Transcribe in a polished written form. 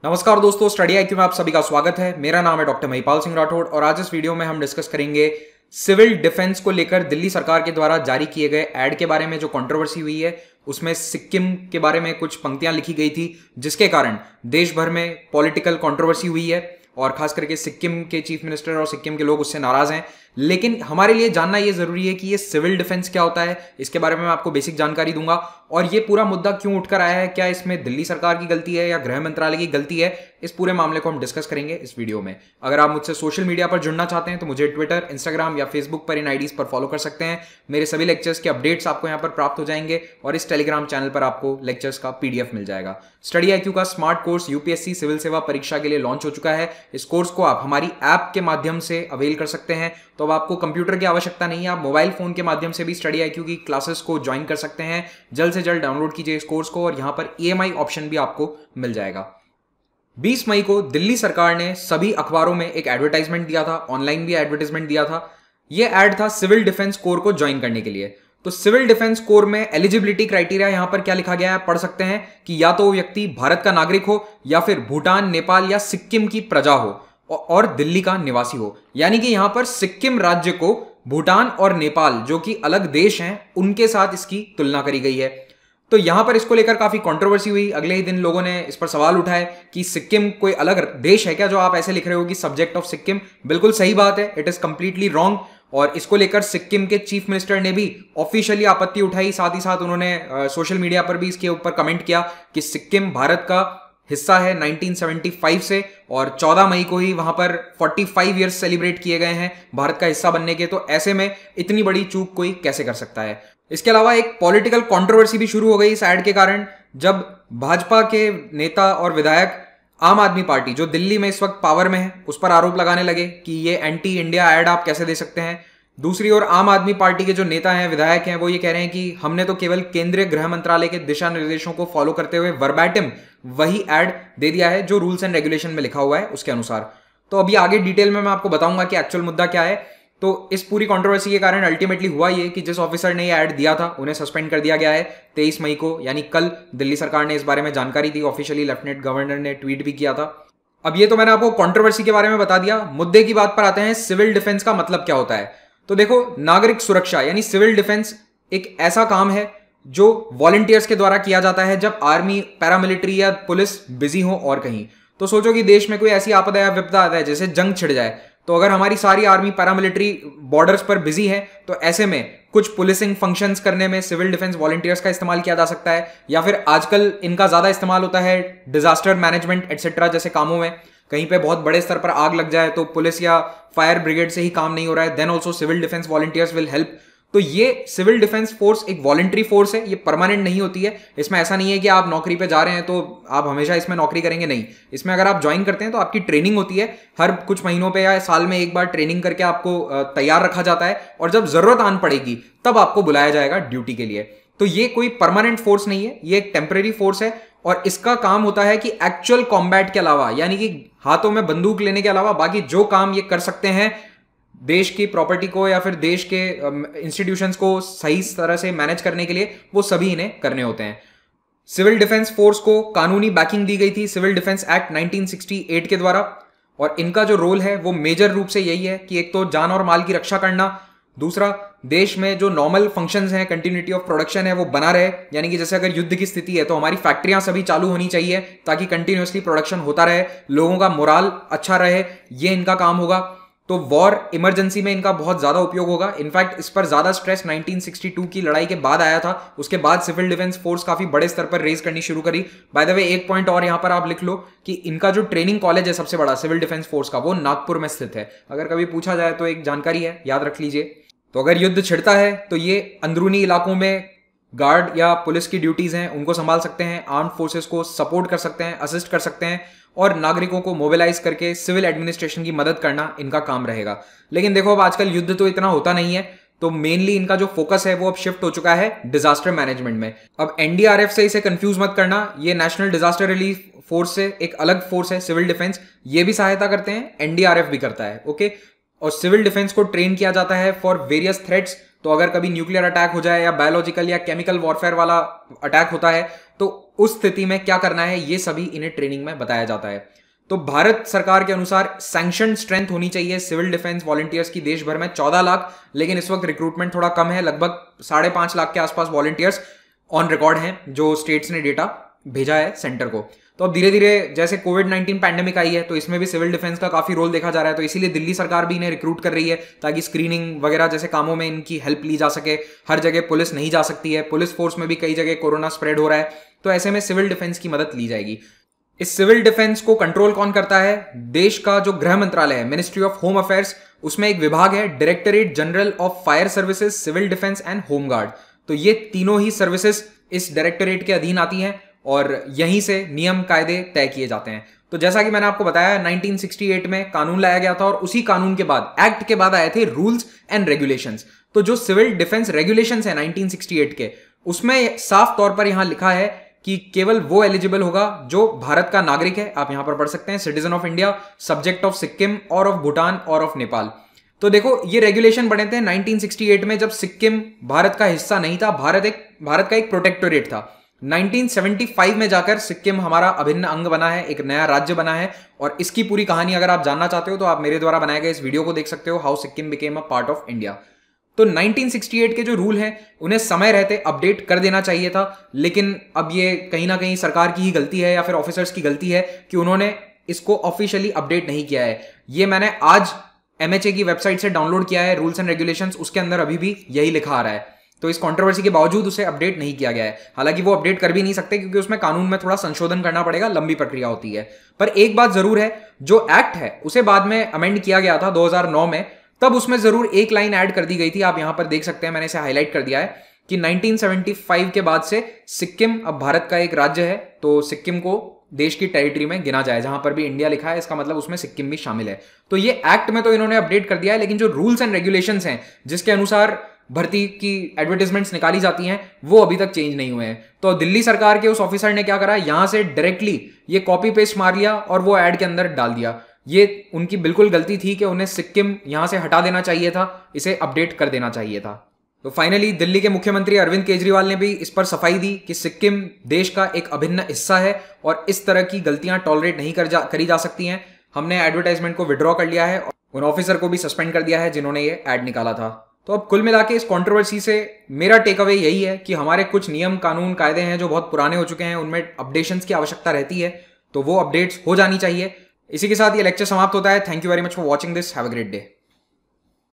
नमस्कार दोस्तों, study IQ में आप सभी का स्वागत है। मेरा नाम है डॉक्टर महिपाल सिंह राठौड़ और आज इस वीडियो में हम डिस्कस करेंगे सिविल डिफेंस को लेकर दिल्ली सरकार के द्वारा जारी किए गए एड के बारे में। जो कंट्रोवर्सी हुई है उसमें सिक्किम के बारे में कुछ पंक्तियां लिखी गई थी जिसके कारण देश भर में पॉलिटिकल कंट्रोवर्सी हुई है और खास करके सिक्किम के चीफ मिनिस्टर और सिक्किम के लोग उससे नाराज हैं। लेकिन हमारे लिए जानना यह जरूरी है कि ये सिविल डिफेंस क्या होता है, इसके बारे में मैं आपको बेसिक जानकारी दूंगा। और ये पूरा मुद्दा क्यों उठकर आया है, क्या इसमें दिल्ली सरकार की गलती है या गृह मंत्रालय की गलती है, इस पूरे मामले को हम डिस्कस करेंगे इस वीडियो में। अगर आप मुझसे सोशल मीडिया पर जुड़ना चाहते हैं तो मुझे ट्विटर, इंस्टाग्राम या फेसबुक पर इन आईडीज पर फॉलो कर सकते हैं। मेरे सभी लेक्चर्स के अपडेट्स आपको यहाँ पर प्राप्त हो जाएंगे और इस टेलीग्राम चैनल पर आपको लेक्चर्स का पीडीएफ मिल जाएगा। स्टडी आईक्यू का स्मार्ट कोर्स यूपीएससी सिविल सेवा परीक्षा के लिए लॉन्च हो चुका है। इस कोर्स को आप हमारी ऐप के माध्यम से अवेल कर सकते हैं। तो अब आपको कंप्यूटर की आवश्यकता नहीं है, आप मोबाइल फोन के माध्यम से भी स्टडी आईक्यू की क्लासेस को ज्वाइन कर सकते हैं। जल्द से जल्द डाउनलोड कीजिए इस कोर्स को और यहां पर ईएमआई ऑप्शन भी आपको मिल जाएगा। 20 मई को दिल्ली सरकार ने सभी अखबारों में एक एडवर्टाइजमेंट दिया था, ऑनलाइन भी एडवर्टाइजमेंट दिया था। यह एड था सिविल डिफेंस कोर को ज्वाइन करने के लिए। तो सिविल डिफेंस कोर में एलिजिबिलिटी क्राइटेरिया यहां पर क्या लिखा गया है, पढ़ सकते हैं कि या तो वो व्यक्ति भारत का नागरिक हो या फिर भूटान, नेपाल या सिक्किम की प्रजा हो और दिल्ली का निवासी हो। यानी कि यहां पर सिक्किम राज्य को भूटान और नेपाल, जो कि अलग देश हैं, उनके साथ इसकी तुलना करी गई है। तो यहां पर इसको लेकर काफी कंट्रोवर्सी हुई। अगले ही दिन लोगों ने इस पर सवाल उठाए कि सिक्किम कोई अलग देश है क्या जो आप ऐसे लिख रहे हो कि सब्जेक्ट ऑफ सिक्किम। बिल्कुल सही बात है, इट इज कंप्लीटली रॉन्ग। और इसको लेकर सिक्किम के चीफ मिनिस्टर ने भी ऑफिशियली आपत्ति उठाई। साथ ही साथ उन्होंने सोशल मीडिया पर भी इसके ऊपर कमेंट किया कि सिक्किम भारत का हिस्सा है 1975 से और 14 मई को ही वहां पर 45 ईयर्स सेलिब्रेट किए गए हैं भारत का हिस्सा बनने के। तो ऐसे में इतनी बड़ी चूक कोई कैसे कर सकता है। इसके अलावा एक पॉलिटिकल कंट्रोवर्सी भी शुरू हो गई इस एड के कारण, जब भाजपा के नेता और विधायक आम आदमी पार्टी, जो दिल्ली में इस वक्त पावर में है, उस पर आरोप लगाने लगे कि ये एंटी इंडिया एड आप कैसे दे सकते हैं। दूसरी ओर आम आदमी पार्टी के जो नेता हैं, विधायक हैं, वो ये कह रहे हैं कि हमने तो केवल केंद्रीय गृह मंत्रालय के दिशा निर्देशों को फॉलो करते हुए वर्बैटिम वही एड दे दिया है जो रूल्स एंड रेगुलेशन में लिखा हुआ है उसके अनुसार। तो अभी आगे डिटेल में मैं आपको बताऊंगा कि एक्चुअल मुद्दा क्या है। तो इस पूरी कंट्रोवर्सी के कारण अल्टीमेटली हुआ ये कि जिस ऑफिसर ने ये ऐड दिया था उन्हें सस्पेंड कर दिया गया है 23 मई को, यानी कल दिल्ली सरकार ने इस बारे में जानकारी दी। ऑफिशियली लेफ्टिनेंट गवर्नर ने ट्वीट भी किया था। अब ये तो मैंने आपको कंट्रोवर्सी के बारे में बता दिया। मुद्दे की बात पर आते हैं, सिविल डिफेंस का मतलब क्या होता है। तो देखो, नागरिक सुरक्षा यानी सिविल डिफेंस एक ऐसा काम है जो वॉलंटियर्स के द्वारा किया जाता है जब आर्मी, पैरामिलिट्री या पुलिस बिजी हो और कहीं। तो सोचो कि देश में कोई ऐसी आपदा या विपदा आता है जैसे जंग छिड़ जाए, तो अगर हमारी सारी आर्मी, पैरामिलिट्री बॉर्डर्स पर बिजी है तो ऐसे में कुछ पुलिसिंग फंक्शंस करने में सिविल डिफेंस वॉलंटियर्स का इस्तेमाल किया जा सकता है। या फिर आजकल इनका ज्यादा इस्तेमाल होता है डिजास्टर मैनेजमेंट एटसेट्रा जैसे कामों में। कहीं पे बहुत बड़े स्तर पर आग लग जाए तो पुलिस या फायर ब्रिगेड से ही काम नहीं हो रहा है, then also civil defence volunteers will help. तो ये सिविल डिफेंस फोर्स एक वॉलंटरी फोर्स है, ये परमानेंट नहीं होती है। इसमें ऐसा नहीं है कि आप नौकरी पे जा रहे हैं तो आप हमेशा इसमें नौकरी करेंगे, नहीं। इसमें अगर आप ज्वाइन करते हैं तो आपकी ट्रेनिंग होती है, हर कुछ महीनों पे या साल में एक बार ट्रेनिंग करके आपको तैयार रखा जाता है और जब जरूरत आन पड़ेगी तब आपको बुलाया जाएगा ड्यूटी के लिए। तो ये कोई परमानेंट फोर्स नहीं है, ये एक टेम्परेरी फोर्स है और इसका काम होता है कि एक्चुअल कॉम्बैट के अलावा, यानी कि हाथों में बंदूक लेने के अलावा बाकी जो काम ये कर सकते हैं, देश की प्रॉपर्टी को या फिर देश के इंस्टीट्यूशंस को सही तरह से मैनेज करने के लिए, वो सभी इन्हें करने होते हैं। सिविल डिफेंस फोर्स को कानूनी बैकिंग दी गई थी सिविल डिफेंस एक्ट 1968 के द्वारा और इनका जो रोल है वो मेजर रूप से यही है कि एक तो जान और माल की रक्षा करना, दूसरा देश में जो नॉर्मल फंक्शंस हैं, कंटिन्यूटी ऑफ प्रोडक्शन है, वो बना रहे। यानी कि जैसे अगर युद्ध की स्थिति है तो हमारी फैक्ट्रियां सभी चालू होनी चाहिए ताकि कंटिन्यूअसली प्रोडक्शन होता रहे, लोगों का मोराल अच्छा रहे, ये इनका काम होगा। तो वॉर इमरजेंसी में इनका बहुत ज्यादा उपयोग होगा। इनफैक्ट इस पर ज्यादा स्ट्रेस 1962 की लड़ाई के बाद आया था। उसके बाद सिविल डिफेंस फोर्स काफी बड़े स्तर पर रेज करनी शुरू करी। बाय द वे, एक पॉइंट और यहां पर आप लिख लो कि इनका जो ट्रेनिंग कॉलेज है सबसे बड़ा सिविल डिफेंस फोर्स का, वो नागपुर में स्थित है। अगर कभी पूछा जाए तो एक जानकारी है, याद रख लीजिए। तो अगर युद्ध छिड़ता है तो ये अंदरूनी इलाकों में गार्ड या पुलिस की ड्यूटीज हैं उनको संभाल सकते हैं, आर्म्ड फोर्सेस को सपोर्ट कर सकते हैं, असिस्ट कर सकते हैं और नागरिकों को मोबिलाइज करके सिविल एडमिनिस्ट्रेशन की मदद करना इनका काम रहेगा। लेकिन देखो, अब आजकल युद्ध तो इतना होता नहीं है, तो मेनली इनका जो फोकस है वो अब शिफ्ट हो चुका है डिजास्टर मैनेजमेंट में। अब एनडीआरएफ से इसे कंफ्यूज मत करना, ये नेशनल डिजास्टर रिलीफ फोर्स से एक अलग फोर्स है सिविल डिफेंस। ये भी सहायता करते हैं, एनडीआरएफ भी करता है, ओके। और सिविल डिफेंस को ट्रेन किया जाता है फॉर वेरियस थ्रेट्स तो अगर कभी न्यूक्लियर अटैक हो जाए या बायोलॉजिकल या केमिकल वॉरफेयर वाला अटैक होता है तो उस स्थिति में क्या करना है, ये सभी इन्हें ट्रेनिंग में बताया जाता है। तो भारत सरकार के अनुसार सैंक्शन स्ट्रेंथ होनी चाहिए सिविल डिफेंस वॉलंटियर्स की देश भर में 14 लाख, लेकिन इस वक्त रिक्रूटमेंट थोड़ा कम है, लगभग 5.5 लाख के आसपास वॉलंटियर्स ऑन रिकॉर्ड हैं जो स्टेट्स ने डेटा भेजा है सेंटर को। तो अब धीरे धीरे जैसे कोविड-19 पैंडेमिक आई है तो इसमें भी सिविल डिफेंस का काफी रोल देखा जा रहा है, तो इसीलिए दिल्ली सरकार भी इन्हें रिक्रूट कर रही है ताकि स्क्रीनिंग वगैरह जैसे कामों में इनकी हेल्प ली जा सके। हर जगह पुलिस नहीं जा सकती है, पुलिस फोर्स में भी कई जगह कोरोना स्प्रेड हो रहा है, तो ऐसे में सिविल डिफेंस की मदद ली जाएगी। इस सिविल डिफेंस को कंट्रोल कौन करता है? देश का जो गृह मंत्रालय है, मिनिस्ट्री ऑफ होम अफेयर्स, उसमें एक विभाग है directorate general of fire services, civil defence and home guard. तो ये तीनों ही सर्विसेज इस डायरेक्टरेट के अधीन आती हैं और यहीं से नियम कायदे तय किए जाते हैं। तो जैसा कि मैंने आपको बताया 1968 में कानून लाया गया था और उसी कानून के बाद, एक्ट के बाद आए थे रूल्स एंड रेगुलेशंस। तो जो सिविल डिफेंस रेगुलेशंस है 1968 के, उसमें साफ तौर पर यहां लिखा है कि केवल वो एलिजिबल होगा जो भारत का नागरिक है। आप यहां पर पढ़ सकते हैं, citizen of India, subject of Sikkim और ऑफ भूटान और ऑफ नेपाल। तो देखो ये रेगुलेशन बने थे 1968 में जब सिक्किम भारत का हिस्सा नहीं था, भारत का एक प्रोटेक्टोरेट था। 1975 में जाकर सिक्किम हमारा अभिन्न अंग बना है, एक नया राज्य बना है, और इसकी पूरी कहानी अगर आप जानना चाहते हो तो आप मेरे द्वारा बनाए गए इस वीडियो को देख सकते हो, how Sikkim became a part of India. तो 1968 के जो रूल हैं उन्हें समय रहते अपडेट कर देना चाहिए था, लेकिन अब ये कहीं ना कहीं सरकार की ही गलती है या फिर ऑफिसर्स की गलती है कि उन्होंने इसको ऑफिशियली अपडेट नहीं किया है। ये मैंने आज MHA की वेबसाइट से डाउनलोड किया है, रूल्स एंड रेगुलेशंस, उसके अंदर अभी भी यही लिखा आ रहा है। तो इस कंट्रोवर्सी के बावजूद उसे अपडेट नहीं किया गया है। हालांकि वो अपडेट कर भी नहीं सकते क्योंकि उसमें कानून में थोड़ा संशोधन करना पड़ेगा, लंबी प्रक्रिया होती है। पर एक बात जरूर है, जो एक्ट है उसे बाद में अमेंड किया गया था 2009 में, तब उसमें जरूर एक लाइन ऐड कर दी गई थी। आप यहां पर देख सकते हैं, मैंने इसे हाईलाइट कर दिया है कि 1975 के बाद से सिक्किम अब भारत का एक राज्य है, तो सिक्किम को देश की टेरिटरी में गिना जाए। जहां पर भी इंडिया लिखा है इसका मतलब उसमें सिक्किम भी शामिल है। तो ये एक्ट में तो इन्होंने अपडेट कर दिया है, लेकिन जो रूल्स एंड रेगुलेशंस हैं जिसके अनुसार भर्ती की एडवर्टाइजमेंट्स निकाली जाती हैं वो अभी तक चेंज नहीं हुए हैं। तो दिल्ली सरकार के उस ऑफिसर ने क्या करा, यहां से डायरेक्टली ये कॉपी पेस्ट मार लिया और वो ऐड के अंदर डाल दिया। ये उनकी बिल्कुल गलती थी कि उन्हें सिक्किम यहां से हटा देना चाहिए था, इसे अपडेट कर देना चाहिए था। तो फाइनली दिल्ली के मुख्यमंत्री अरविंद केजरीवाल ने भी इस पर सफाई दी कि सिक्किम देश का एक अभिन्न हिस्सा है और इस तरह की गलतियां टॉलरेट नहीं करी जा सकती हैं। हमने एडवर्टाइजमेंट को विड्रॉ कर लिया है और उन ऑफिसर को भी सस्पेंड कर दिया है जिन्होंने ये ऐड निकाला था। तो अब कुल मिला के इस कंट्रोवर्सी से मेरा टेक अवे यही है कि हमारे कुछ नियम कानून कायदे हैं जो बहुत पुराने हो चुके हैं, उनमें अपडेशंस की आवश्यकता रहती है, तो वो अपडेट्स हो जानी चाहिए। इसी के साथ ये लेक्चर समाप्त होता है। Thank you very much for watching this, have a great day.